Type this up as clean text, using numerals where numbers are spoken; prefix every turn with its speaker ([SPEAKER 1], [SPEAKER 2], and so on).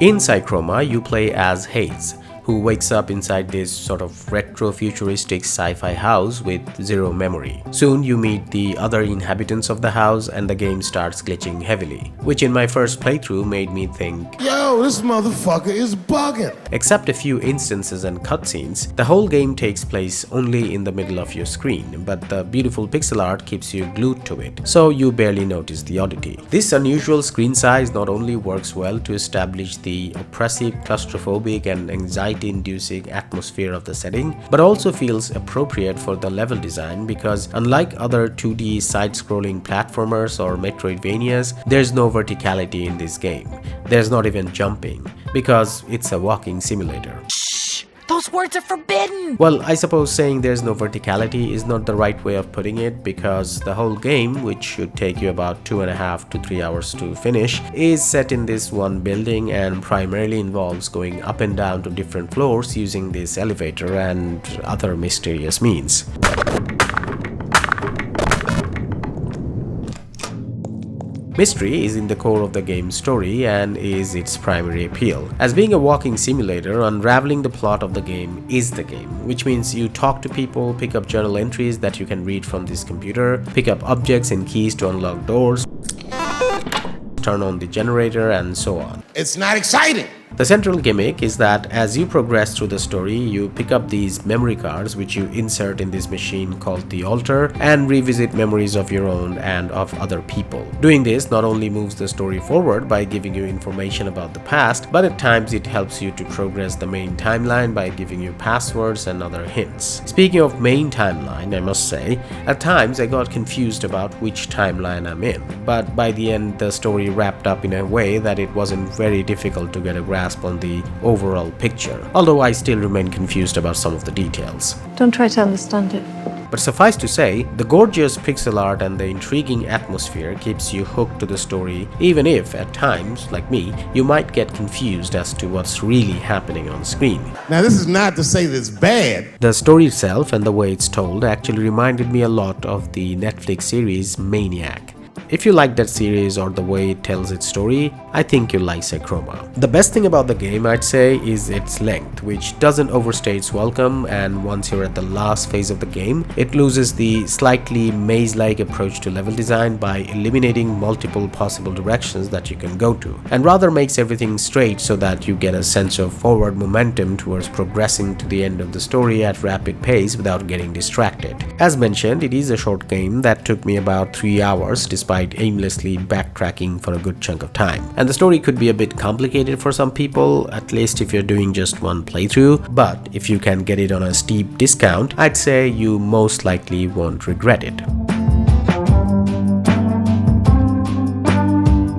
[SPEAKER 1] In Psychroma, you play as Hayes, who wakes up inside this sort of retro-futuristic sci-fi house with zero memory. Soon you meet the other inhabitants of the house and the game starts glitching heavily, which in my first playthrough made me think,
[SPEAKER 2] yo, this motherfucker is bugging.
[SPEAKER 1] Except a few instances and cutscenes, the whole game takes place only in the middle of your screen, but the beautiful pixel art keeps you glued to it, so you barely notice the oddity. This unusual screen size not only works well to establish the oppressive, claustrophobic and anxiety-inducing atmosphere of the setting, but also feels appropriate for the level design because unlike other 2D side-scrolling platformers or Metroidvanias, there's no verticality in this game. There's not even jumping, because it's a walking simulator.
[SPEAKER 3] Those words are forbidden!
[SPEAKER 1] Well, I suppose saying there's no verticality is not the right way of putting it because the whole game, which should take you about 2.5 to 3 hours to finish, is set in this one building and primarily involves going up and down to different floors using this elevator and other mysterious means. Mystery is in the core of the game's story and is its primary appeal. As being a walking simulator, unraveling the plot of the game is the game, which means you talk to people, pick up journal entries that you can read from this computer, pick up objects and keys to unlock doors, turn on the generator, and so on.
[SPEAKER 2] It's not exciting.
[SPEAKER 1] The central gimmick is that as you progress through the story, you pick up these memory cards which you insert in this machine called the altar and revisit memories of your own and of other people. Doing this not only moves the story forward by giving you information about the past, but at times it helps you to progress the main timeline by giving you passwords and other hints. Speaking of main timeline, I must say, at times I got confused about which timeline I'm in, but by the end the story wrapped up in a way that it wasn't very difficult to get a grasp on the overall picture, although I still remain confused about some of the details.
[SPEAKER 4] Don't try to understand it.
[SPEAKER 1] But suffice to say, the gorgeous pixel art and the intriguing atmosphere keeps you hooked to the story, even if, at times, like me, you might get confused as to what's really happening on screen.
[SPEAKER 2] Now, this is not to say that it's bad.
[SPEAKER 1] The story itself and the way it's told actually reminded me a lot of the Netflix series Maniac. If you like that series or the way it tells its story, I think you'll like Psychroma. The best thing about the game, I'd say, is its length, which doesn't overstay its welcome, and once you're at the last phase of the game, it loses the slightly maze-like approach to level design by eliminating multiple possible directions that you can go to, and rather makes everything straight so that you get a sense of forward momentum towards progressing to the end of the story at rapid pace without getting distracted. As mentioned, it is a short game that took me about 3 hours despite aimlessly backtracking for a good chunk of time. And the story could be a bit complicated for some people, at least if you're doing just one playthrough, but if you can get it on a steep discount, I'd say you most likely won't regret it.